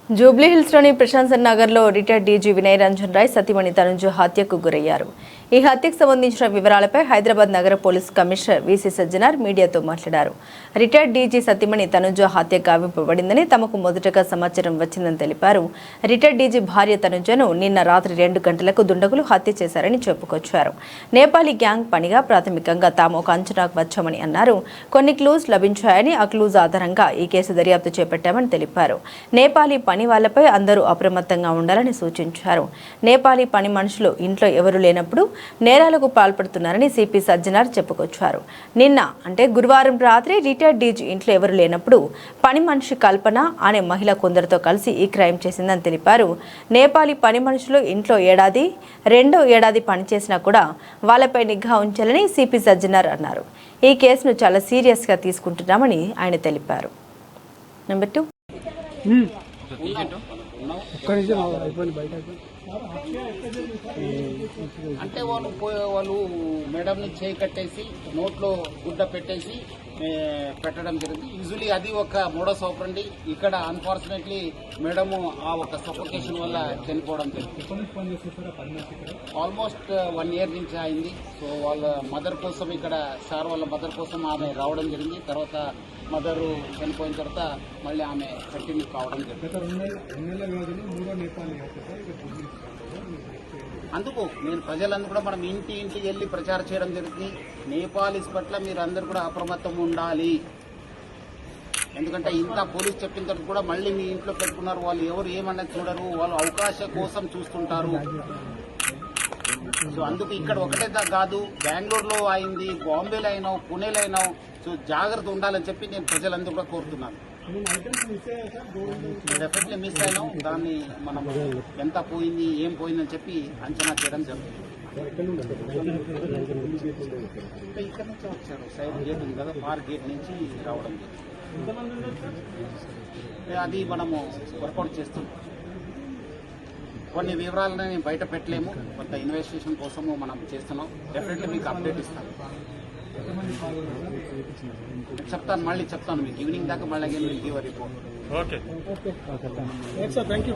జూబ్లీహిల్స్లోని ప్రశాంత్ నగర్లో retired DG Vinay Ranjan Roy సతీమణి తనుజు హత్యకు గురయ్యారు. ఈ హత్యకు సంబంధించిన వివరాలపై హైదరాబాద్ నగర పోలీస్ కమిషనర్ వీసీ సజ్జనార్ మీడియాతో మాట్లాడారు. రిటైర్డ్ డీజీ సతీమణి తనుజు హత్య గావింపబడిందని తమకు మొదటగా సమాచారం వచ్చిందని తెలిపారు. రిటైర్డ్ డీజీ భార్య తనుజను నిన్న రాత్రి 2 గంటలకు దుండగులు హత్య చేశారని చెప్పుకొచ్చారు. నేపాలీ గ్యాంగ్ పనిగా ప్రాథమికంగా తాము ఒక అంచనాకు వచ్చామని అన్నారు. కొన్ని క్లూస్ లభించాయని ఆ క్లూస్ ఆధారంగా ఈ కేసు దర్యాప్తు చేపట్టామని తెలిపారు. నేపాలీ పని వాళ్లపై అందరూ అప్రమత్తంగా ఉండాలని సూచించారు. నేపాలీ పని మనుషులు ఇంట్లో ఎవరూ లేనప్పుడు నేరాలకు పాల్పడుతున్నారని సిపి సజ్జనార్ చెప్పుకొచ్చారు. నిన్న అంటే గురువారం రాత్రి రిటైర్డ్ డీజీ ఇంట్లో ఎవరు లేనప్పుడు పని మనిషి కల్పన అనే మహిళ కొందరితో కలిసి ఈ క్రైమ్ చేసిందని తెలిపారు. నేపాలీ పని మనుషులు ఇంట్లో రెండో ఏడాది పనిచేసినా కూడా వాళ్ళపై నిఘా ఉంచాలని సిపి సజ్జనార్ అన్నారు. ఈ కేసును చాలా సీరియస్గా తీసుకుంటున్నామని ఆయన తెలిపారు. నెంబర్ 2 అంటే వాళ్ళు మేడంని చేయి కట్టేసి నోట్లో గుడ్డ పెట్టేసి పెట్టడం జరిగింది. యూజువలీ అది ఒక మోడస్ ఆపరండి. ఇక్కడ అన్ఫార్చునేట్లీ మేడము ఆ ఒక సఫోకేషన్ వల్ల చనిపోవడం జరిగింది. ఆల్మోస్ట్ 1 year నుంచి అయింది. సో వాళ్ళ మదర్ కోసం ఇక్కడ సార్ వాళ్ళ మదర్ కోసం ఆమె రావడం జరిగింది. తర్వాత మదరు చనిపోయిన తర్వాత మళ్ళీ ఆమె కంటిన్యూ కావడం జరిగింది. అందుకు నేను ప్రజలందరూ కూడా మనం ఇంటికి వెళ్ళి ప్రచారం చేయడం జరుగుతుంది. నేపాలీస్ పట్ల మీరు అందరూ కూడా అప్రమత్తం ఉండాలి. ఎందుకంటే ఇంత పోలీస్ చెప్పిన తర్వాత కూడా మళ్ళీ మీ ఇంట్లో పెట్టుకున్నారు. వాళ్ళు ఎవరు ఏమన్నది చూడరు. వాళ్ళు అవకాశం కోసం చూస్తుంటారు. సో అందుకు ఇక్కడ ఒకటే కాదు, బెంగళూరులో అయింది, బాంబేలో అయినావు, పూణేలో అయినావు. సో జాగ్రత్త ఉండాలని చెప్పి నేను ప్రజలందరూ కూడా కోరుతున్నాను. డెఫినెట్లీ మిస్ అయినాం. దాన్ని మనం ఎంత పోయింది ఏం పోయిందని చెప్పి అంచనా చేయడం జరుగుతుంది. ఇక్కడ నుంచి వచ్చారు. సైడ్ గేట్ ఉంది కదా, పార్క్ గేట్ నుంచి రావడం జరిగింది. అది మనము వర్కౌట్ చేస్తున్నాం. కొన్ని వివరాలని బయట పెట్టలేము. కొంత ఇన్వెస్టిగేషన్ కోసము మనం చేస్తున్నాం. డెఫినెట్లీ మీకు అప్డేట్ ఇస్తాను. మళ్ళీ చెప్తాను మీకు ఈవినింగ్ దాకా. మళ్ళీ report. Okay sir, thank you.